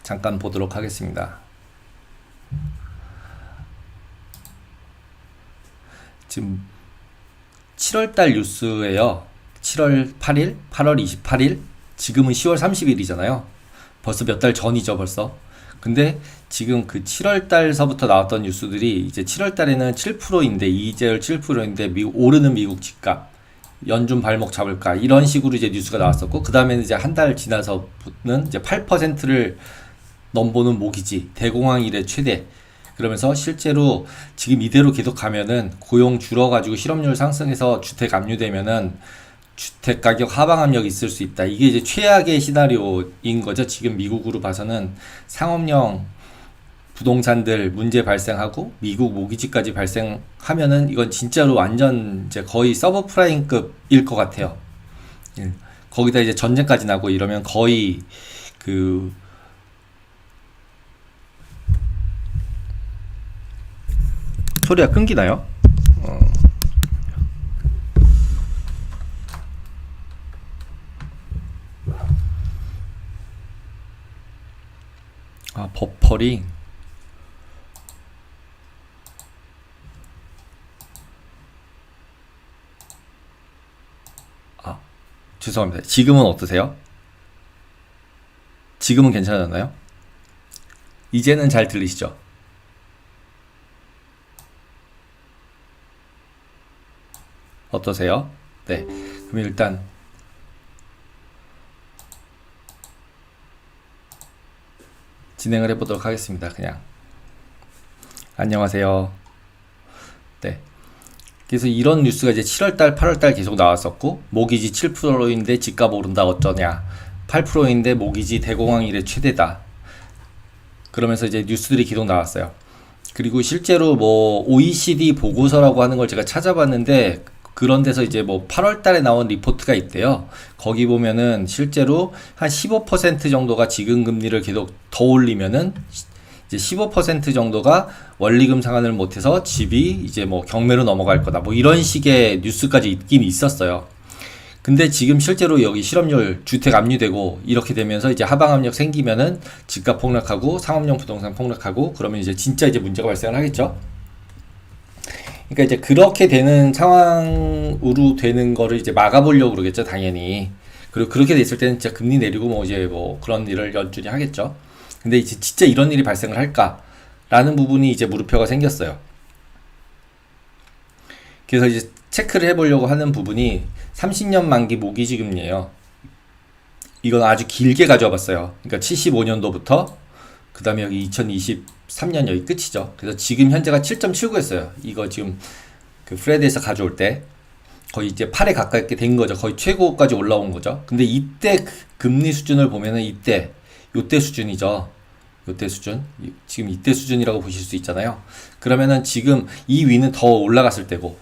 잠깐 보도록 하겠습니다. 지금 7월달 뉴스예요. 7월 8일, 8월 28일, 지금은 10월 30일이잖아요. 벌써 몇 달 전이죠, 벌써. 근데 지금 그 7월달서부터 나왔던 뉴스들이 이제 7월달에는 7%인데, 이재열 7%인데 오르는 미국 집값, 연준 발목 잡을까, 이런 식으로 이제 뉴스가 나왔었고, 그 다음에는 이제 한 달 지나서는 이제 8%를 넘보는 모기지, 대공황 이래 최대. 그러면서 실제로 지금 이대로 계속 가면은 고용 줄어가지고 실업률 상승해서 주택 압류되면은 주택 가격 하방 압력이 있을 수 있다. 이게 이제 최악의 시나리오인 거죠. 지금 미국으로 봐서는 상업용 부동산들 문제 발생하고 미국 모기지까지 발생하면은 이건 진짜로 완전 이제 거의 서브프라임급일 것 같아요. 거기다 이제 전쟁까지 나고 이러면 거의 그 소리가 끊기나요? 버퍼링. 죄송합니다. 지금은 어떠세요? 지금은 괜찮았나요? 이제는 잘 들리시죠? 어떠세요? 네. 그럼 일단 진행을 해보도록 하겠습니다. 그냥 안녕하세요. 네. 그래서 이런 뉴스가 이제 7월달, 8월달 계속 나왔었고, 모기지 7%인데 집값 오른다 어쩌냐, 8%인데 모기지 대공황 이래 최대다. 그러면서 이제 뉴스들이 계속 나왔어요. 그리고 실제로 뭐 OECD 보고서라고 하는 걸 제가 찾아봤는데, 그런 데서 이제 뭐 8월 달에 나온 리포트가 있대요. 거기 보면은 실제로 한 15% 정도가 지금 금리를 계속 더 올리면은 이제 15% 정도가 원리금 상환을 못해서 집이 이제 뭐 경매로 넘어갈 거다. 뭐 이런 식의 뉴스까지 있긴 있었어요. 근데 지금 실제로 여기 실업률 주택 압류되고 이렇게 되면서 이제 하방 압력 생기면은 집값 폭락하고 상업용 부동산 폭락하고 그러면 이제 진짜 이제 문제가 발생을 하겠죠. 그러니까 이제 그렇게 되는 상황으로 되는 거를 이제 막아보려고 그러겠죠, 당연히. 그리고 그렇게 됐을 때는 진짜 금리 내리고 뭐 이제 뭐 그런 일을 연준이 하겠죠. 근데 이제 진짜 이런 일이 발생을 할까라는 부분이 이제 물음표가 생겼어요. 그래서 이제 체크를 해보려고 하는 부분이 30년 만기 모기지 금리예요. 이건 아주 길게 가져와 봤어요. 그러니까 75년도부터 그 다음에 여기 2023년 여기 끝이죠. 그래서 지금 현재가 7.79였어요. 이거 지금 그 프레드에서 가져올 때 거의 이제 8에 가깝게 된 거죠. 거의 최고까지 올라온 거죠. 근데 이때 금리 수준을 보면은 요때 수준이죠. 요때 수준. 지금 이때 수준이라고 보실 수 있잖아요. 그러면은 지금 이 위는 더 올라갔을 때고,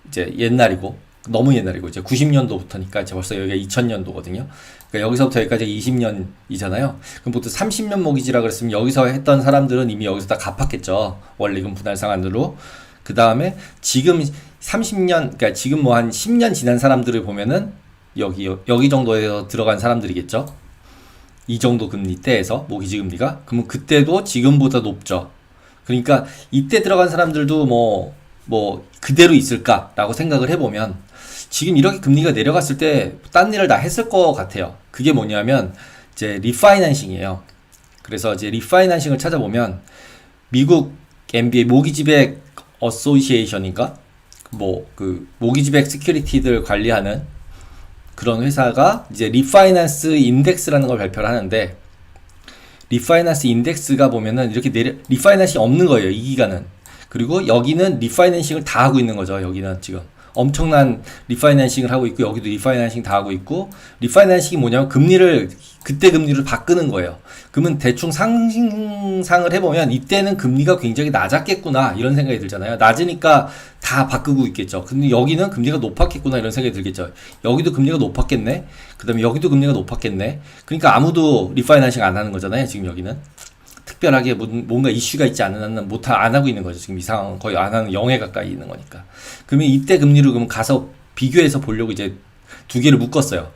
이제 옛날이고, 너무 옛날이고, 이제 90년도부터니까 이제 벌써 여기가 2000년도거든요. 그러니까 여기서부터 여기까지 20년이잖아요. 그럼 보통 30년 모기지라 그랬으면 여기서 했던 사람들은 이미 여기서 다 갚았겠죠. 원리금 분할 상환으로. 그 다음에 지금 30년, 그러니까 지금 뭐 한 10년 지난 사람들을 보면은 여기 정도에서 들어간 사람들이겠죠. 이 정도 금리대에서 모기지 금리가. 그러면 그때도 지금보다 높죠. 그러니까 이때 들어간 사람들도 뭐 그대로 있을까라고 생각을 해보면 지금 이렇게 금리가 내려갔을 때 딴 일을 다 했을 것 같아요. 그게 뭐냐면 이제 리파이낸싱이에요. 그래서 이제 리파이낸싱을 찾아보면 미국 MBA 모기지백 어소시에이션인가 뭐 그 모기지백 시큐리티들 관리하는 그런 회사가 이제 리파이낸스 인덱스라는 걸 발표를 하는데, 리파이낸스 인덱스가 보면은 이렇게 리파이낸싱이 없는 거예요, 이 기간은. 그리고 여기는 리파이낸싱을 다 하고 있는 거죠. 여기는 지금 엄청난 리파이낸싱을 하고 있고, 여기도 리파이낸싱 다 하고 있고. 리파이낸싱이 뭐냐면 그때 금리를 바꾸는 거예요. 그러면 대충 상상을 해보면 이때는 금리가 굉장히 낮았겠구나 이런 생각이 들잖아요. 낮으니까 다 바꾸고 있겠죠. 근데 여기는 금리가 높았겠구나 이런 생각이 들겠죠. 여기도 금리가 높았겠네. 그 다음에 여기도 금리가 높았겠네. 그러니까 아무도 리파이낸싱 안 하는 거잖아요. 지금 여기는 특별하게 뭔가 이슈가 있지 않은 한은 안 하고 있는 거죠. 지금 이 상황은 거의 안 하는 0에 가까이 있는 거니까. 그러면 이때 금리로 그러면 가서 비교해서 보려고 이제 두 개를 묶었어요.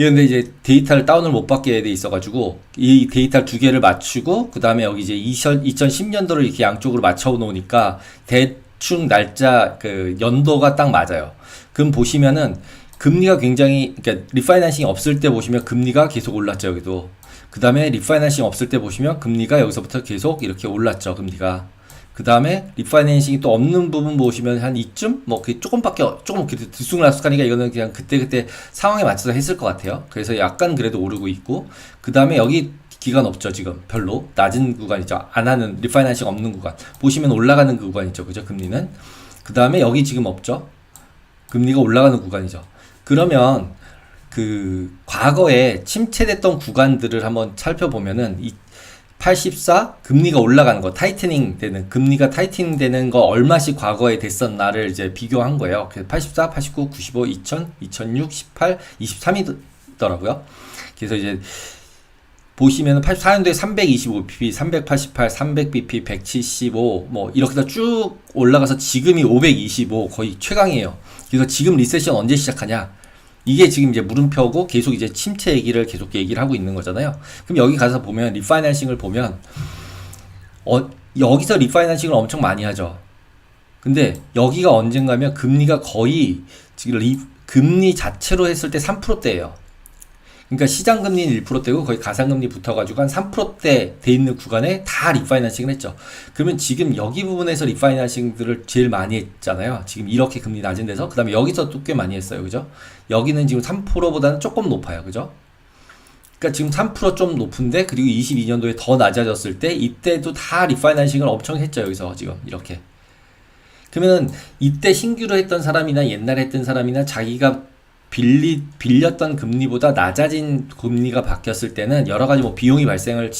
이런데 이제 데이터를 다운을 못 받게 돼 있어가지고 이 데이터 두 개를 맞추고 그 다음에 여기 이제 2010년도를 이렇게 양쪽으로 맞춰 놓으니까 대충 날짜 그 연도가 딱 맞아요. 그럼 보시면은 금리가 굉장히 그러니까 리파이낸싱이 없을 때 보시면 금리가 계속 올랐죠 여기도. 그 다음에 리파이낸싱 없을 때 보시면 금리가 여기서부터 계속 이렇게 올랐죠 금리가. 그 다음에 리파이낸싱이 또 없는 부분 보시면 한 이쯤 뭐 조금 들쑥날쑥하니까 이거는 그냥 그때 상황에 맞춰서 했을 것 같아요. 그래서 약간 그래도 오르고 있고 그 다음에 여기 기간 없죠 지금 별로 낮은 구간이죠. 안 하는 리파이낸싱 없는 구간 보시면 올라가는 그 구간이죠 그죠 금리는. 그 다음에 여기 지금 없죠. 금리가 올라가는 구간이죠. 그러면 그 과거에 침체됐던 구간들을 한번 살펴보면은 이 84 금리가 올라가는 거 타이트닝 되는 금리가 타이트닝 되는 거 얼마씩 과거에 됐었나를 이제 비교한 거예요. 그래서 84, 89, 95, 2000, 2006, 18, 23이더라고요. 그래서 이제 보시면은 84년도에 325bp, 388, 300bp, 175 뭐 이렇게 다 쭉 올라가서 지금이 525 거의 최강이에요. 그래서 지금 리세션 언제 시작하냐? 이게 지금 이제 물음표고 계속 이제 침체 얘기를 계속 얘기를 하고 있는 거잖아요. 그럼 여기 가서 보면 리파이낸싱을 보면 여기서 리파이낸싱을 엄청 많이 하죠. 근데 여기가 언젠가면 금리가 거의 지금 금리 자체로 했을 때 3%대예요. 그러니까 시장 금리는 1%대고 거의 가상금리 붙어가지고 한 3%대 돼 있는 구간에 다 리파이낸싱을 했죠. 그러면 지금 여기 부분에서 리파이낸싱들을 제일 많이 했잖아요. 지금 이렇게 금리 낮은 데서. 그 다음에 여기서 또 꽤 많이 했어요. 그죠? 여기는 지금 3%보다는 조금 높아요. 그죠? 그러니까 지금 3% 좀 높은데 그리고 22년도에 더 낮아졌을 때 이때도 다 리파이낸싱을 엄청 했죠. 여기서 지금 이렇게. 그러면은 이때 신규로 했던 사람이나 옛날에 했던 사람이나 자기가 빌렸던 금리보다 낮아진 금리가 바뀌었을 때는 여러 가지 뭐 비용이 발생을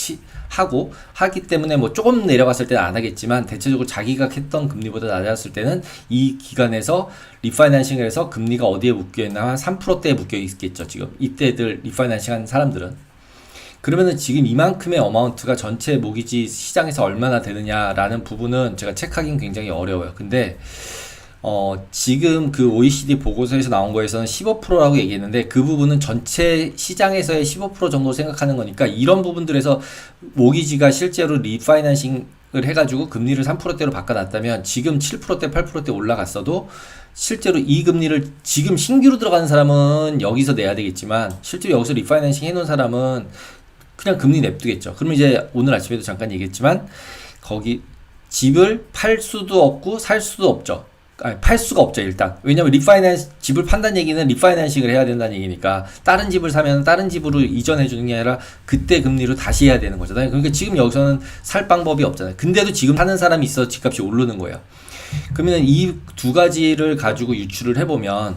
하기 때문에 뭐 조금 내려갔을 때는 안 하겠지만 대체적으로 자기가 했던 금리보다 낮았을 때는 이 기간에서 리파이낸싱을 해서 금리가 어디에 묶여 있나 한 3%대에 묶여 있겠죠. 지금 이때들 리파이낸싱 한 사람들은. 그러면은 지금 이만큼의 어마운트가 전체 모기지 시장에서 얼마나 되느냐라는 부분은 제가 체크하기는 굉장히 어려워요. 근데 지금 그 OECD 보고서에서 나온 거에서는 15%라고 얘기했는데 그 부분은 전체 시장에서의 15% 정도 생각하는 거니까 이런 부분들에서 모기지가 실제로 리파이낸싱을 해가지고 금리를 3%대로 바꿔놨다면 지금 7%대, 8%대 올라갔어도 실제로 이 금리를 지금 신규로 들어가는 사람은 여기서 내야 되겠지만 실제로 여기서 리파이낸싱 해놓은 사람은 그냥 금리 냅두겠죠. 그러면 이제 오늘 아침에도 잠깐 얘기했지만 거기 집을 팔 수도 없고 살 수도 없죠. 팔 수가 없죠 일단. 왜냐면 집을 판다는 얘기는 리파이낸싱을 해야 된다는 얘기니까 다른 집을 사면 다른 집으로 이전해 주는 게 아니라 그때 금리로 다시 해야 되는 거잖아요. 그러니까 지금 여기서는 살 방법이 없잖아요. 근데도 지금 사는 사람이 있어 집값이 오르는 거예요. 그러면 이 두 가지를 가지고 유추를 해보면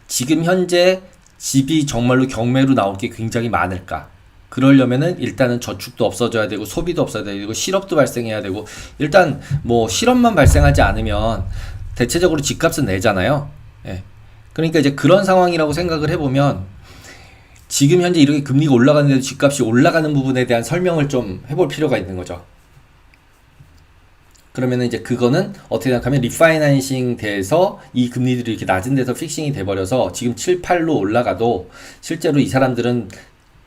지금 현재 집이 정말로 경매로 나올 게 굉장히 많을까? 그러려면은 일단은 저축도 없어져야 되고 소비도 없어야 되고 실업도 발생해야 되고 일단 뭐 실업만 발생하지 않으면 대체적으로 집값은 내잖아요. 예. 그러니까 이제 그런 상황이라고 생각을 해보면 지금 현재 이렇게 금리가 올라가는데도 집값이 올라가는 부분에 대한 설명을 좀 해볼 필요가 있는 거죠. 그러면은 이제 그거는 어떻게 생각하면 리파이낸싱 돼서 이 금리들이 이렇게 낮은 데서 픽싱이 돼버려서 지금 7, 8로 올라가도 실제로 이 사람들은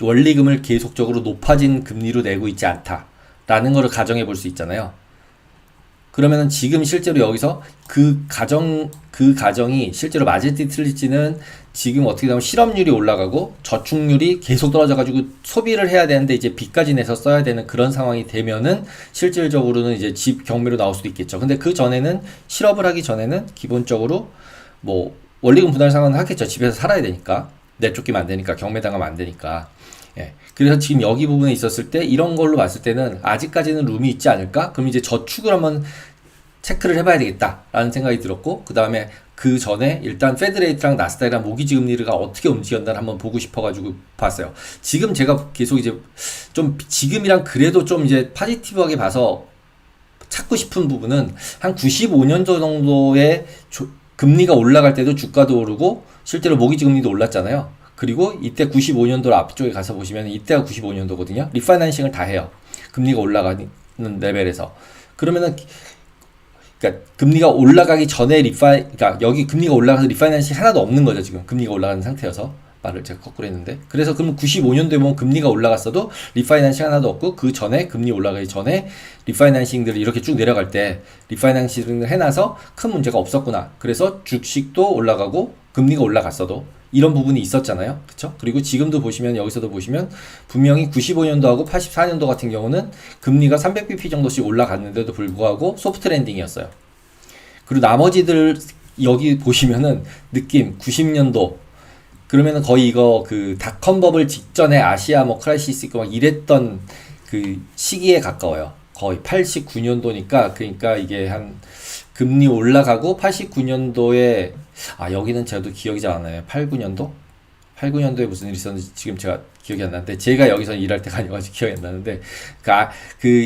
원리금을 계속적으로 높아진 금리로 내고 있지 않다라는 거를 가정해 볼 수 있잖아요. 그러면은 지금 실제로 여기서 그 가정이 실제로 맞을지 틀릴지는 지금 어떻게 보면 실업률이 올라가고 저축률이 계속 떨어져가지고 소비를 해야 되는데 이제 빚까지 내서 써야 되는 그런 상황이 되면은 실질적으로는 이제 집 경매로 나올 수도 있겠죠. 근데 그 전에는 실업을 하기 전에는 기본적으로 뭐 원리금 분할 상환은 하겠죠. 집에서 살아야 되니까. 내쫓기면 안 되니까 경매당하면 안 되니까. 예. 그래서 지금 여기 부분에 있었을 때 이런 걸로 봤을 때는 아직까지는 룸이 있지 않을까? 그럼 이제 저축을 한번 체크를 해봐야 되겠다라는 생각이 들었고 그 다음에 그 전에 일단 페드레이트랑 나스닥이랑 모기지 금리가 어떻게 움직였나를 한번 보고 싶어가지고 봤어요. 지금 제가 계속 이제 좀 지금이랑 그래도 좀 이제 파지티브하게 봐서 찾고 싶은 부분은 한 95년도 정도의 금리가 올라갈 때도 주가도 오르고 실제로 모기지 금리도 올랐잖아요. 그리고 이때 95년도 앞쪽에 가서 보시면 이때가 95년도거든요. 리파이낸싱을 다 해요. 금리가 올라가는 레벨에서. 그러면은 그러니까 금리가 올라가기 전에 그러니까 여기 금리가 올라가서 리파이낸싱 하나도 없는 거죠. 지금 금리가 올라가는 상태여서. 말을 제가 거꾸로 했는데. 그래서 그럼 95년도에 보면 금리가 올라갔어도 리파이낸싱 하나도 없고, 그 전에 금리 올라가기 전에 리파이낸싱들을 이렇게 쭉 내려갈 때 리파이낸싱을 해놔서 큰 문제가 없었구나. 그래서 주식도 올라가고 금리가 올라갔어도 이런 부분이 있었잖아요. 그쵸? 그리고 지금도 보시면, 여기서도 보시면 분명히 95년도하고 84년도 같은 경우는 금리가 300bp 정도씩 올라갔는데도 불구하고 소프트 랜딩이었어요. 그리고 나머지들 여기 보시면은 느낌 90년도 그러면은 거의 이거 그 닷컴 버블 직전에 아시아 뭐 크라이시스 있고 막 이랬던 그 시기에 가까워요. 거의 89년도니까. 그러니까 이게 한 금리 올라가고 89년도에 여기는 저도 기억이 잘 안 나요. 89년도? 89년도에 무슨 일이 있었는지 지금 제가 기억이 안 나는데, 제가 여기서 일할 때가 아니어가지고 기억이 안 나는데,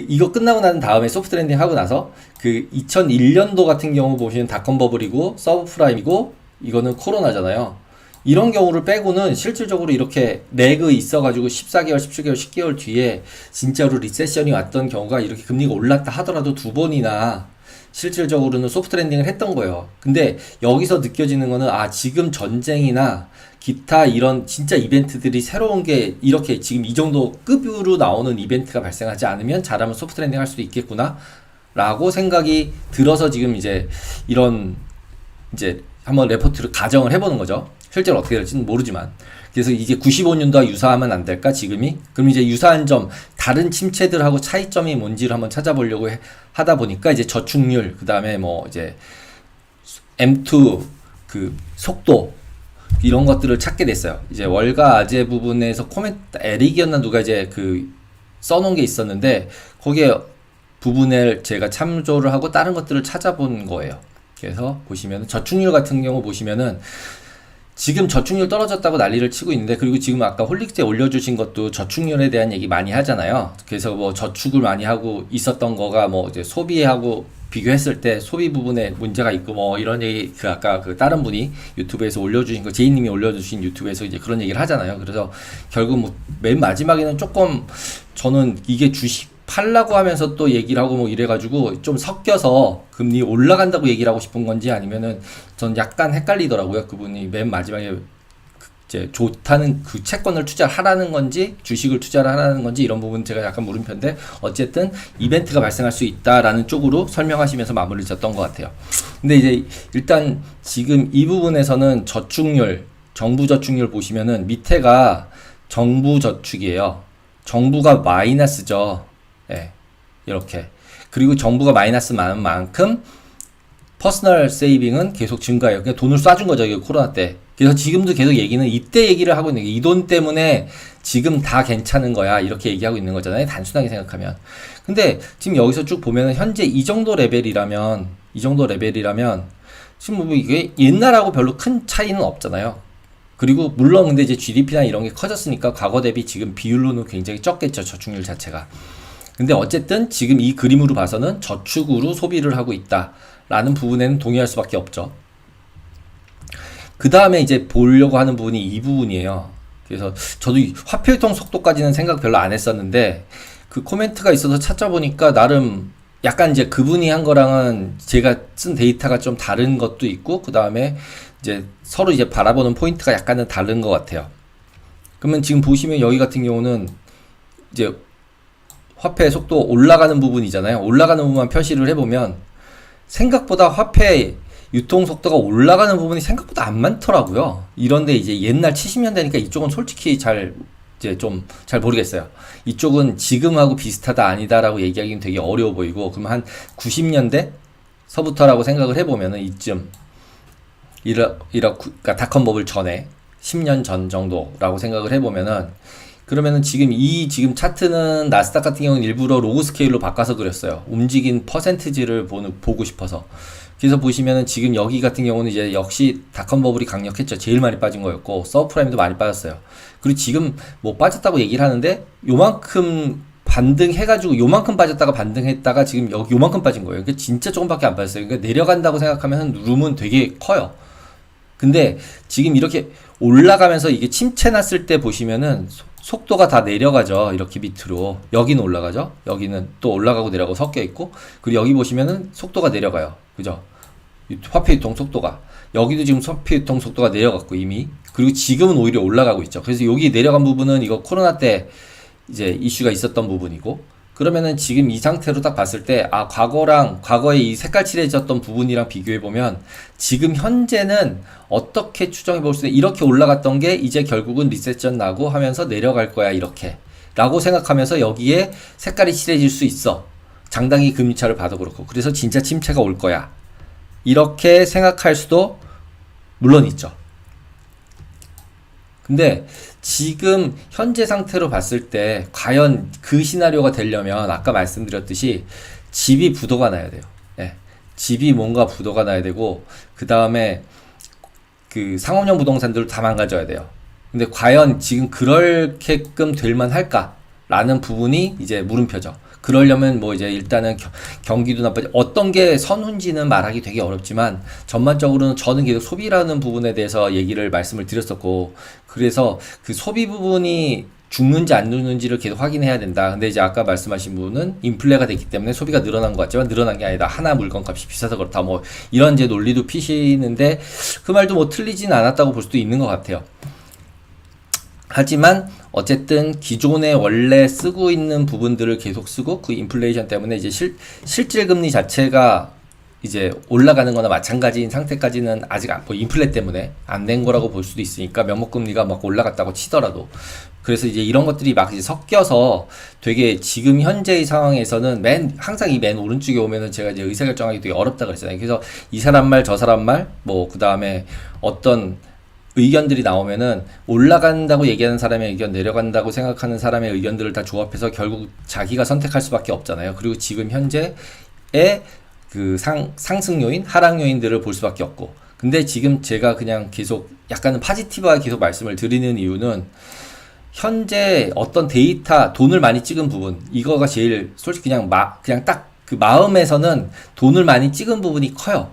이거 끝나고 난 다음에 소프트 랜딩 하고 나서 그 2001년도 같은 경우 보시면 닷컴 버블이고 서브프라임이고 이거는 코로나잖아요. 이런 경우를 빼고는 실질적으로 이렇게 렉이 있어가지고 14개월, 17개월, 10개월 뒤에 진짜로 리세션이 왔던 경우가 이렇게 금리가 올랐다 하더라도 두 번이나 실질적으로는 소프트 랜딩을 했던 거예요. 근데 여기서 느껴지는 거는 지금 전쟁이나 기타 이런 진짜 이벤트들이 새로운 게 이렇게 지금 이 정도 급으로 나오는 이벤트가 발생하지 않으면 잘하면 소프트 랜딩 할 수도 있겠구나 라고 생각이 들어서 지금 이제 이런 이제 한번 레포트를 가정을 해보는 거죠. 실제로 어떻게 될지는 모르지만. 그래서 이제 95년도와 유사하면 안 될까, 지금이? 그럼 이제 유사한 점, 다른 침체들하고 차이점이 뭔지를 한번 찾아보려고 하다 보니까 이제 저축률, 그 다음에 뭐 이제 M2, 그 속도, 이런 것들을 찾게 됐어요. 이제 월가 아재 부분에서 코멘트, 에릭이었나 누가 이제 써놓은 게 있었는데, 거기에 부분을 제가 참조를 하고 다른 것들을 찾아본 거예요. 그래서 보시면 저축률 같은 경우 보시면은 지금 저축률 떨어졌다고 난리를 치고 있는데, 그리고 지금 아까 홀릭스에 올려주신 것도 저축률에 대한 얘기 많이 하잖아요. 그래서 뭐 저축을 많이 하고 있었던 거가 뭐 이제 소비하고 비교했을 때 소비 부분에 문제가 있고 뭐 이런 얘기, 아까 다른 분이 유튜브에서 올려주신 거, 제이님이 올려주신 유튜브에서 이제 그런 얘기를 하잖아요. 그래서 결국 뭐 맨 마지막에는 조금 저는 이게 주식 팔라고 하면서 또 얘기를 하고 뭐 이래가지고 좀 섞여서 금리 올라간다고 얘기를 하고 싶은 건지, 아니면은 전 약간 헷갈리더라고요. 그분이 맨 마지막에 이제 좋다는 그 채권을 투자하라는 건지 주식을 투자를 하라는 건지 이런 부분 제가 약간 물음표인데, 어쨌든 이벤트가 발생할 수 있다라는 쪽으로 설명하시면서 마무리를 졌던 것 같아요. 근데 이제 일단 지금 이 부분에서는 저축률, 정부 저축률 보시면은 밑에가 정부 저축이에요. 정부가 마이너스죠. 이렇게. 그리고 정부가 마이너스 많은 만큼 퍼스널 세이빙은 계속 증가해요. 그냥 돈을 쏴준 거죠, 이게 코로나 때. 그래서 지금도 계속 얘기는 이때 얘기를 하고 있는 게, 이 돈 때문에 지금 다 괜찮은 거야, 이렇게 얘기하고 있는 거잖아요, 단순하게 생각하면. 근데 지금 여기서 쭉 보면은 현재 이 정도 레벨이라면 지금 뭐 이게 옛날하고 별로 큰 차이는 없잖아요. 그리고 물론 근데 이제 GDP나 이런 게 커졌으니까 과거 대비 지금 비율로는 굉장히 적겠죠, 저축률 자체가. 근데 어쨌든 지금 이 그림으로 봐서는 저축으로 소비를 하고 있다라는 부분에는 동의할 수밖에 없죠. 그 다음에 이제 보려고 하는 부분이 이 부분이에요. 그래서 저도 화폐 유통 속도까지는 생각 별로 안 했었는데, 그 코멘트가 있어서 찾아보니까 나름 약간 이제 그분이 한 거랑은 제가 쓴 데이터가 좀 다른 것도 있고, 그 다음에 이제 서로 이제 바라보는 포인트가 약간은 다른 것 같아요. 그러면 지금 보시면 여기 같은 경우는 이제 화폐 속도 올라가는 부분이잖아요. 올라가는 부분만 표시를 해보면 생각보다 화폐 유통 속도가 올라가는 부분이 생각보다 안 많더라고요. 이런데 이제 옛날 70년대니까 이쪽은 솔직히 잘 모르겠어요. 이쪽은 지금하고 비슷하다 아니다라고 얘기하기는 되게 어려워 보이고, 그럼 한 90년대서부터라고 생각을 해보면은 이쯤 그러니까 닷컴 버블 전에 10년 전 정도라고 생각을 해보면은, 그러면은 지금 차트는 나스닥 같은 경우는 일부러 로그 스케일로 바꿔서 그렸어요. 움직인 퍼센티지를 보고 싶어서. 그래서 보시면은 지금 여기 같은 경우는 이제 역시 닷컴 버블이 강력했죠. 제일 많이 빠진 거였고, 서브프라임도 많이 빠졌어요. 그리고 지금 뭐 빠졌다고 얘기를 하는데, 요만큼 반등해가지고 요만큼 빠졌다가 반등했다가 지금 여기 요만큼 빠진 거예요. 그러니까 진짜 조금밖에 안 빠졌어요. 그러니까 내려간다고 생각하면 룸은 되게 커요. 근데 지금 이렇게 올라가면서 이게 침체 났을 때 보시면은 속도가 다 내려가죠. 이렇게 밑으로. 여기는 올라가죠. 여기는 또 올라가고 내려가고 섞여 있고, 그리고 여기 보시면은 속도가 내려가요. 그죠? 화폐 유통 속도가. 여기도 지금 소비 유통 속도가 내려갔고 이미, 그리고 지금은 오히려 올라가고 있죠. 그래서 여기 내려간 부분은 이거 코로나 때 이제 이슈가 있었던 부분이고, 그러면은 지금 이 상태로 딱 봤을 때, 아, 과거에 이 색깔 칠해졌던 부분이랑 비교해보면, 지금 현재는 어떻게 추정해볼 수 있는, 이렇게 올라갔던 게 이제 결국은 리세션 나고 하면서 내려갈 거야, 이렇게. 라고 생각하면서 여기에 색깔이 칠해질 수 있어. 장당히 금리차를 봐도 그렇고. 그래서 진짜 침체가 올 거야. 이렇게 생각할 수도 물론 있죠. 근데 지금 현재 상태로 봤을 때 과연 그 시나리오가 되려면 아까 말씀드렸듯이 집이 부도가 나야 돼요. 예. 집이 뭔가 부도가 나야 되고, 그 다음에 그 상업용 부동산들을 다 망가져야 돼요. 근데 과연 지금 그렇게끔 될만 할까라는 부분이 이제 물음표죠. 그러려면 뭐 이제 일단은 경기도 나빠지, 어떤 게 선운지는 말하기 되게 어렵지만 전반적으로는 저는 계속 소비라는 부분에 대해서 말씀을 드렸었고, 그래서 그 소비 부분이 죽는지 안 죽는지를 계속 확인해야 된다. 근데 이제 아까 말씀하신 부분은 인플레가 됐기 때문에 소비가 늘어난 것 같지만 늘어난 게 아니다. 하나 물건값이 비싸서 그렇다. 뭐 이런 이제 논리도 피시는데 그 말도 뭐 틀리진 않았다고 볼 수도 있는 것 같아요. 하지만 어쨌든 기존에 원래 쓰고 있는 부분들을 계속 쓰고, 그 인플레이션 때문에 이제 실질 금리 자체가 이제 올라가는 거나 마찬가지인 상태까지는 아직 뭐 인플레 때문에 안 된 거라고 볼 수도 있으니까, 명목금리가 막 올라갔다고 치더라도. 그래서 이제 이런 것들이 막 이제 섞여서 되게 지금 현재의 상황에서는 항상 이 맨 오른쪽에 오면은 제가 이제 의사결정하기 되게 어렵다 그랬잖아요. 그래서 이 사람 말 저 사람 말, 뭐 그 다음에 어떤 의견들이 나오면은 올라간다고 얘기하는 사람의 의견, 내려간다고 생각하는 사람의 의견들을 다 조합해서 결국 자기가 선택할 수밖에 없잖아요. 그리고 지금 현재의 그 상승 요인, 하락 요인들을 볼 수밖에 없고. 근데 지금 제가 그냥 계속 약간은 파지티브하게 계속 말씀을 드리는 이유는, 현재 어떤 데이터, 돈을 많이 찍은 부분, 이거가 제일 솔직히 그냥 딱 그 마음에서는 돈을 많이 찍은 부분이 커요.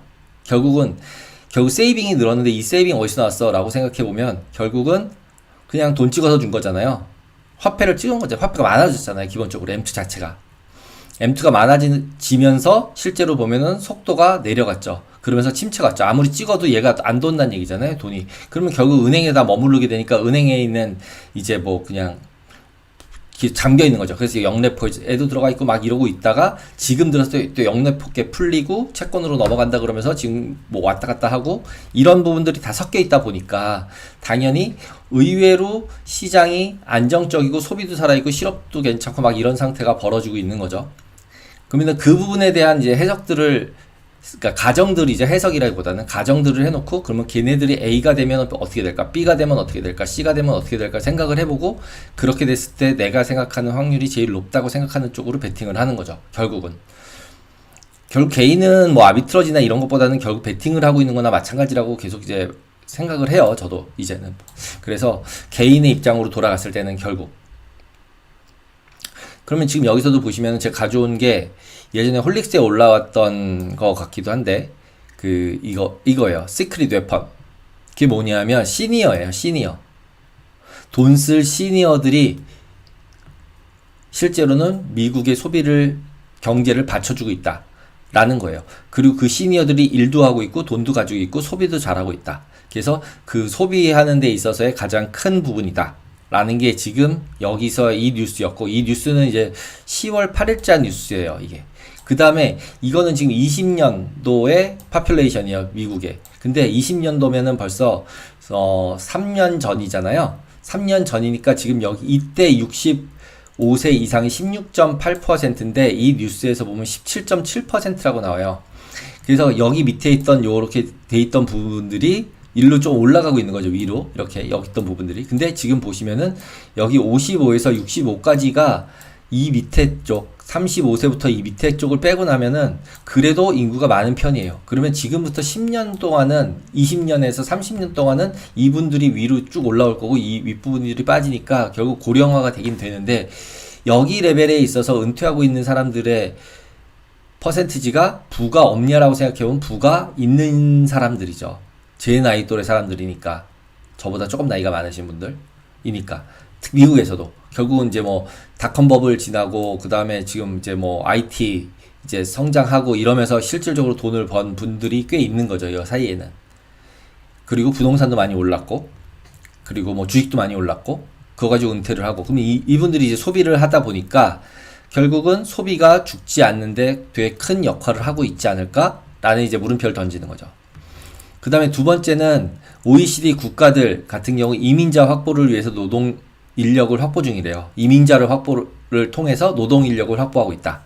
결국 세이빙이 늘었는데 이 세이빙 어디서 나왔어? 라고 생각해보면 결국은 그냥 돈 찍어서 준 거잖아요. 화폐를 찍은 거죠. 화폐가 많아졌잖아요. 기본적으로 M2 자체가. M2가 많아지면서 실제로 보면은 속도가 내려갔죠. 그러면서 침체가 왔죠. 아무리 찍어도 얘가 안 돈다는 얘기잖아요. 돈이. 그러면 결국 은행에다 머무르게 되니까 은행에 있는 이제 뭐 그냥 잠겨 있는 거죠. 그래서 영래포에도 들어가 있고 막 이러고 있다가 지금 들어서 또 영래포께 풀리고 채권으로 넘어간다 그러면서 지금 뭐 왔다 갔다 하고, 이런 부분들이 다 섞여 있다 보니까 당연히 의외로 시장이 안정적이고 소비도 살아있고 실업도 괜찮고 막 이런 상태가 벌어지고 있는 거죠. 그러면 그 부분에 대한 이제 해석들을, 그러니까 가정들이 이제 해석이라기보다는 가정들을 해놓고, 그러면 걔네들이 A가 되면 어떻게 될까, B가 되면 어떻게 될까, C가 되면 어떻게 될까 생각을 해보고, 그렇게 됐을 때 내가 생각하는 확률이 제일 높다고 생각하는 쪽으로 베팅을 하는 거죠. 결국 개인은 뭐 아비트러지나 이런 것보다는 결국 베팅을 하고 있는 거나 마찬가지라고 계속 이제 생각을 해요. 저도 이제는. 그래서 개인의 입장으로 돌아갔을 때는 결국, 그러면 지금 여기서도 보시면 제가 가져온 게 예전에 홀릭스에 올라왔던 거 같기도 한데, 이거예요. 시크릿 웨펀. 그게 뭐냐면 시니어예요. 시니어. 돈 쓸 시니어들이 실제로는 미국의 경제를 받쳐주고 있다. 라는 거예요. 그리고 그 시니어들이 일도 하고 있고 돈도 가지고 있고 소비도 잘하고 있다. 그래서 그 소비하는 데 있어서의 가장 큰 부분이다. 라는 게 지금 여기서 이 뉴스였고, 이 뉴스는 이제 10월 8일자 뉴스예요, 이게. 그 다음에 이거는 지금 20년도의 파퓰레이션이에요, 미국에. 근데 20년도면은 벌써 3년 전이잖아요. 3년 전이니까 지금 이때 65세 이상이 16.8%인데 이 뉴스에서 보면 17.7%라고 나와요. 그래서 여기 밑에 있던 요렇게 돼 있던 부분들이 일로 좀 올라가고 있는 거죠. 위로 이렇게 여기 있던 부분들이. 근데 지금 보시면은 여기 55에서 65까지가 이 밑에 쪽 35세부터 이 밑에 쪽을 빼고 나면은 그래도 인구가 많은 편이에요. 그러면 지금부터 10년 동안은 20년에서 30년 동안은 이분들이 위로 쭉 올라올 거고 이 윗부분들이 빠지니까 결국 고령화가 되긴 되는데, 여기 레벨에 있어서 은퇴하고 있는 사람들의 퍼센티지가 부가 없냐라고 생각해보면 부가 있는 사람들이죠. 제 나이 또래 사람들이니까, 저보다 조금 나이가 많으신 분들이니까. 미국에서도 결국은 이제 뭐 닷컴 버블 지나고 그 다음에 지금 이제 뭐 IT 이제 성장하고 이러면서 실질적으로 돈을 번 분들이 꽤 있는 거죠, 이 사이에는. 그리고 부동산도 많이 올랐고, 그리고 뭐 주식도 많이 올랐고, 그거 가지고 은퇴를 하고, 그럼 이분들이 이제 소비를 하다 보니까 결국은 소비가 죽지 않는데 되게 큰 역할을 하고 있지 않을까라는 이제 물음표를 던지는 거죠. 그 다음에 두 번째는 OECD 국가들 같은 경우 이민자 확보를 위해서 노동 인력을 확보 중이래요. 이민자를 확보를 통해서 노동 인력을 확보하고 있다.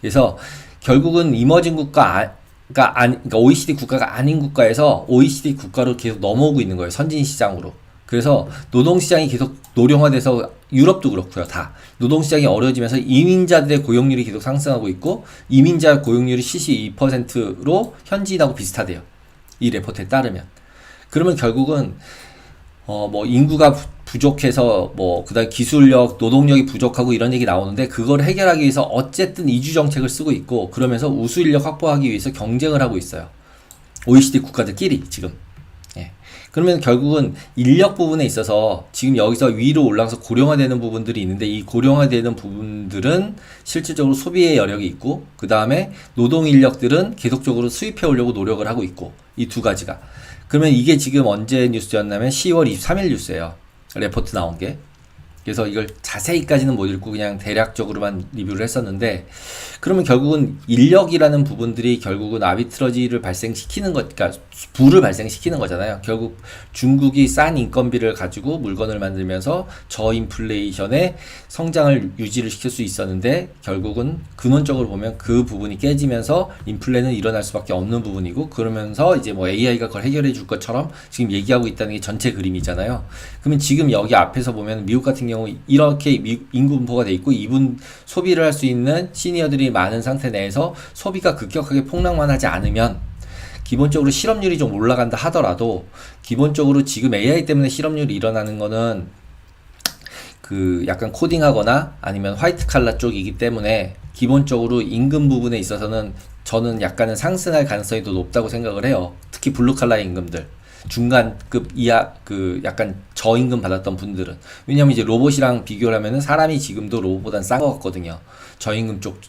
그래서 결국은 이머징 그러니까 OECD 국가가 아닌 국가에서 OECD 국가로 계속 넘어오고 있는 거예요. 선진 시장으로. 그래서 노동시장이 계속 노령화돼서 유럽도 그렇고요. 다 노동시장이 어려워지면서 이민자들의 고용률이 계속 상승하고 있고 이민자 고용률이 72%로 현지인하고 비슷하대요. 이 레포트에 따르면. 그러면 결국은 뭐 인구가 부족해서 뭐 그다음 기술력, 노동력이 부족하고 이런 얘기 나오는데 그걸 해결하기 위해서 어쨌든 이주 정책을 쓰고 있고 그러면서 우수 인력 확보하기 위해서 경쟁을 하고 있어요. OECD 국가들끼리 지금. 예. 그러면 결국은 인력 부분에 있어서 지금 여기서 위로 올라가서 고령화되는 부분들이 있는데 이 고령화되는 부분들은 실질적으로 소비의 여력이 있고 그 다음에 노동 인력들은 계속적으로 수입해 오려고 노력을 하고 있고 이 두 가지가. 그러면 이게 지금 언제 뉴스였냐면 10월 23일 뉴스예요. 레포트 나온 게. 그래서 이걸 자세히까지는 못 읽고 그냥 대략적으로만 리뷰를 했었는데 그러면 결국은 인력이라는 부분들이 결국은 아비트러지를 발생시키는 것, 그러니까 부를 발생시키는 거잖아요. 결국 중국이 싼 인건비를 가지고 물건을 만들면서 저인플레이션의 성장을 유지를 시킬 수 있었는데 결국은 근원적으로 보면 그 부분이 깨지면서 인플레는 일어날 수밖에 없는 부분이고 그러면서 이제 뭐 AI가 그걸 해결해 줄 것처럼 지금 얘기하고 있다는 게 전체 그림이잖아요. 그러면 지금 여기 앞에서 보면 미국 같은 경우 이렇게 인구 분포가 돼 있고 이분 소비를 할 수 있는 시니어들이 많은 상태 내에서 소비가 급격하게 폭락만 하지 않으면 기본적으로 실업률이 좀 올라간다 하더라도 기본적으로 지금 AI 때문에 실업률이 일어나는 거는 그 약간 코딩하거나 아니면 화이트 칼라 쪽이기 때문에 기본적으로 임금 부분에 있어서는 저는 약간은 상승할 가능성이 더 높다고 생각을 해요. 특히 블루 칼라 임금들. 중간급 이하 그 약간 저임금 받았던 분들은 왜냐면 이제 로봇이랑 비교를 하면은 사람이 지금도 로봇보단 싼 것 같거든요. 저임금 쪽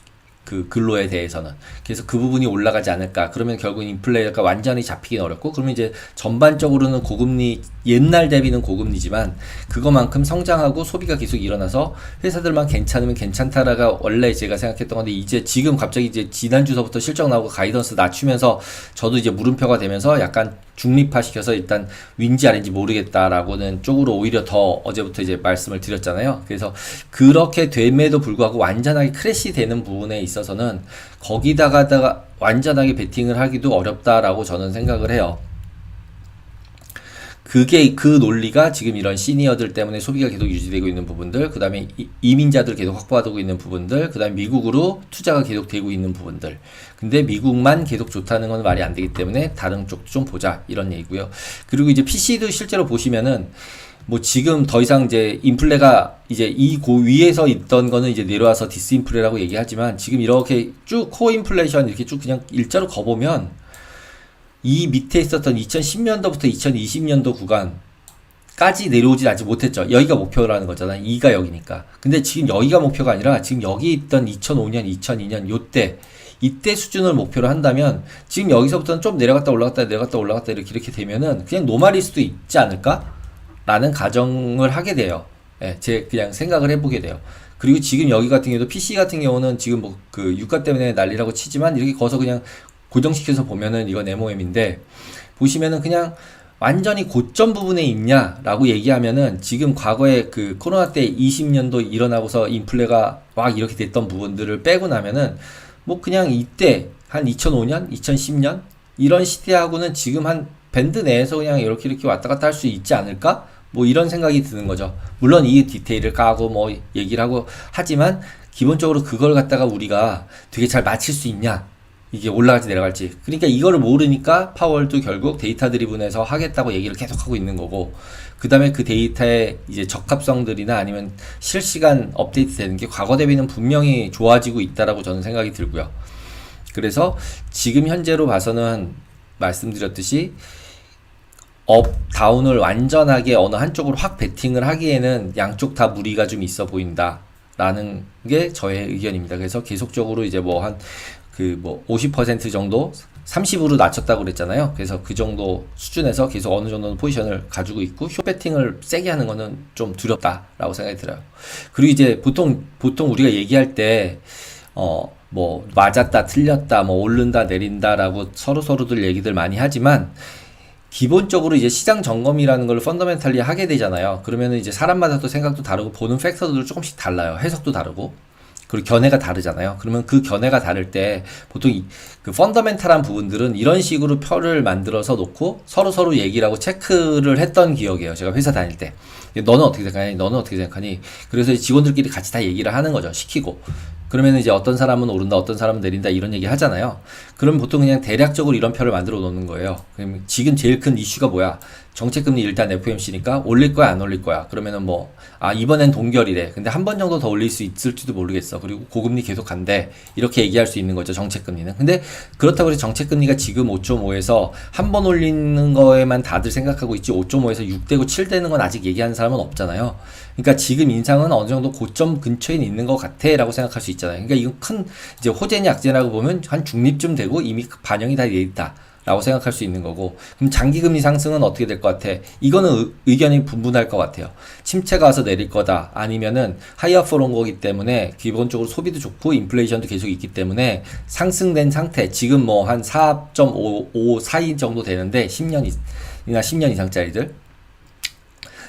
그 근로에 대해서는. 그래서 그 부분이 올라가지 않을까. 그러면 결국 인플레이가 완전히 잡히긴 어렵고 그러면 이제 전반적으로는 고금리 옛날 대비는 고금리지만 그거만큼 성장하고 소비가 계속 일어나서 회사들만 괜찮으면 괜찮다라가 원래 제가 생각했던 건데 이제 지금 갑자기 이제 지난주서부터 실적 나오고 가이던스 낮추면서 저도 이제 물음표가 되면서 약간 중립화시켜서 일단 윈지 아닌지 모르겠다라고는 쪽으로 오히려 더 어제부터 이제 말씀을 드렸잖아요. 그래서 그렇게 됨에도 불구하고 완전하게 크래시 되는 부분에 있어서는 거기다가 완전하게 베팅을 하기도 어렵다라고 저는 생각을 해요. 그게 그 논리가 지금 이런 시니어들 때문에 소비가 계속 유지되고 있는 부분들, 그 다음에 이민자들 계속 확보하고 있는 부분들, 그 다음에 미국으로 투자가 계속 되고 있는 부분들. 근데 미국만 계속 좋다는 건 말이 안 되기 때문에 다른 쪽도 좀 보자 이런 얘기고요. 그리고 이제 PC도 실제로 보시면은 뭐 지금 더 이상 이제 인플레가 이제 이 위에서 있던 거는 이제 내려와서 디스인플레라고 얘기하지만 지금 이렇게 쭉 코인플레이션 이렇게 쭉 그냥 일자로 거보면 이 밑에 있었던 2010년도부터 2020년도 구간까지 내려오진 아직 못했죠. 여기가 목표라는 거잖아요. 2가 여기니까. 근데 지금 여기가 목표가 아니라 지금 여기 있던 2005년, 2002년 요때 이때 수준을 목표로 한다면 지금 여기서부터는 좀 내려갔다 올라갔다 이렇게 되면은 그냥 노말일 수도 있지 않을까? 라는 가정을 하게 돼요. 예, 제 그냥 생각을 해보게 돼요. 그리고 지금 여기 같은 경우도 PC 같은 경우는 지금 뭐 그 유가 때문에 난리라고 치지만 이렇게 거서 그냥 고정시켜서 보면은 이건 MOM인데 보시면은 그냥 완전히 고점 부분에 있냐라고 얘기하면은 지금 과거에 그 코로나 때 20년도 일어나고서 인플레가 막 이렇게 됐던 부분들을 빼고 나면은 뭐 그냥 이때 한 2005년, 2010년 이런 시대하고는 지금 한 밴드 내에서 그냥 이렇게 왔다 갔다 할 수 있지 않을까? 뭐 이런 생각이 드는 거죠. 물론 이 디테일을 까고 뭐 얘기를 하고 하지만 기본적으로 그걸 갖다가 우리가 되게 잘 맞힐 수 있냐? 이게 올라갈지 내려갈지. 그러니까 이거를 모르니까 파월도 결국 데이터 드리븐에서 하겠다고 얘기를 계속 하고 있는 거고, 그 다음에 그 데이터의 이제 적합성들이나 아니면 실시간 업데이트 되는 게 과거 대비는 분명히 좋아지고 있다라고 저는 생각이 들고요. 그래서 지금 현재로 봐서는 말씀드렸듯이 업, 다운을 완전하게 어느 한쪽으로 확 베팅을 하기에는 양쪽 다 무리가 좀 있어 보인다. 라는 게 저의 의견입니다. 그래서 계속적으로 이제 뭐 한 그 뭐 50% 정도 30으로 낮췄다고 그랬잖아요. 그래서 그 정도 수준에서 계속 어느 정도는 포지션을 가지고 있고 숏배팅을 세게 하는 거는 좀 두렵다라고 생각이 들어요. 그리고 이제 보통 우리가 얘기할 때 뭐 맞았다 틀렸다 뭐 오른다 내린다라고 서로들 얘기들 많이 하지만 기본적으로 이제 시장 점검이라는 걸 펀더멘탈리 하게 되잖아요. 그러면은 이제 사람마다 또 생각도 다르고 보는 팩터들도 조금씩 달라요. 해석도 다르고. 그리고 견해가 다르잖아요. 그러면 그 견해가 다를 때 보통 그 펀더멘탈한 부분들은 이런 식으로 표를 만들어서 놓고 서로 얘기를 하고 체크를 했던 기억이에요. 제가 회사 다닐 때. 너는 어떻게 생각하니? 너는 어떻게 생각하니? 그래서 직원들끼리 같이 다 얘기를 하는 거죠. 시키고. 그러면 이제 어떤 사람은 오른다, 어떤 사람은 내린다 이런 얘기 하잖아요. 그럼 보통 그냥 대략적으로 이런 표를 만들어 놓는 거예요. 그럼 지금 제일 큰 이슈가 뭐야? 정책금리 일단 FOMC니까 올릴 거야, 안 올릴 거야? 그러면은 뭐, 이번엔 동결이래. 근데 한 번 정도 더 올릴 수 있을지도 모르겠어. 그리고 고금리 계속 간대. 이렇게 얘기할 수 있는 거죠, 정책금리는. 근데 그렇다고 해서 정책금리가 지금 5.5에서 한 번 올리는 거에만 다들 생각하고 있지 5.5에서 6되고 7되는 건 아직 얘기하는 사람은 없잖아요. 그러니까 지금 인상은 어느 정도 고점 근처에 있는 것 같아 라고 생각할 수 있잖아요. 그러니까 이건 큰 이제 호재냐 악재냐고 보면 한 중립쯤 되고 이미 반영이 다 돼 있다 라고 생각할 수 있는 거고, 그럼 장기금리 상승은 어떻게 될 것 같아? 이거는 의견이 분분할 것 같아요. 침체가 와서 내릴 거다, 아니면은 하이어 포런 거기 때문에 기본적으로 소비도 좋고 인플레이션도 계속 있기 때문에 상승된 상태, 지금 뭐 한 4.5 사이 정도 되는데 10년이나 10년 이상짜리들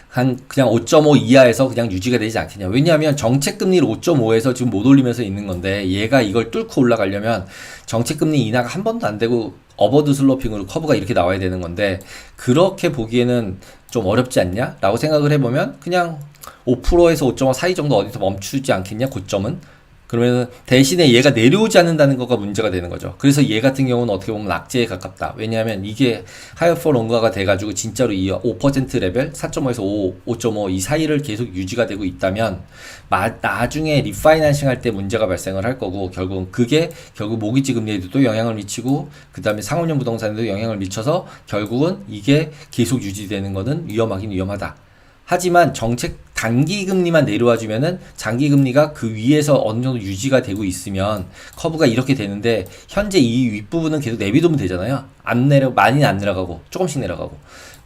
한 그냥 5.5 이하에서 그냥 유지가 되지 않겠냐. 왜냐하면 정책금리를 5.5에서 지금 못 올리면서 있는 건데 얘가 이걸 뚫고 올라가려면 정책금리 인하가 한 번도 안 되고 어버드 슬로핑으로 커브가 이렇게 나와야 되는 건데, 그렇게 보기에는 좀 어렵지 않냐? 라고 생각을 해보면 그냥 5%에서 5.5 사이 정도 어디서 멈추지 않겠냐, 고점은? 그러면 대신에 얘가 내려오지 않는다는 거가 문제가 되는 거죠. 그래서 얘 같은 경우는 어떻게 보면 악재에 가깝다. 왜냐하면 이게 하이어 포 롱가가 돼가지고 진짜로 이 5% 레벨 4.5에서 5.5 이 사이를 계속 유지가 되고 있다면 나중에 리파이낸싱 할 때 문제가 발생을 할 거고, 결국 모기지 금리에도 또 영향을 미치고 그 다음에 상업용 부동산에도 영향을 미쳐서 결국은 이게 계속 유지되는 거는 위험하긴 위험하다. 하지만 정책 단기 금리만 내려와 주면은 장기 금리가 그 위에서 어느 정도 유지가 되고 있으면 커브가 이렇게 되는데, 현재 이 윗부분은 계속 내비두면 되잖아요. 많이는 안 내려가고 조금씩 내려가고,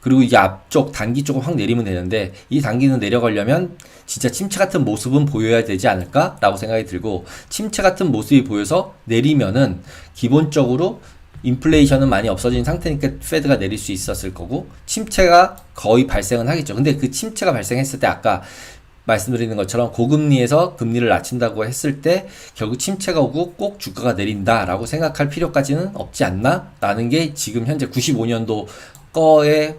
그리고 이제 앞쪽 단기 쪽은 확 내리면 되는데 이 단기는 내려가려면 진짜 침체 같은 모습은 보여야 되지 않을까 라고 생각이 들고, 침체 같은 모습이 보여서 내리면은 기본적으로 인플레이션은 많이 없어진 상태니까 페드가 내릴 수 있었을 거고, 침체가 거의 발생은 하겠죠. 근데 그 침체가 발생했을 때 아까 말씀드리는 것처럼 고금리에서 금리를 낮춘다고 했을 때 결국 침체가 오고 꼭 주가가 내린다 라고 생각할 필요까지는 없지 않나? 라는 게 지금 현재 95년도 거의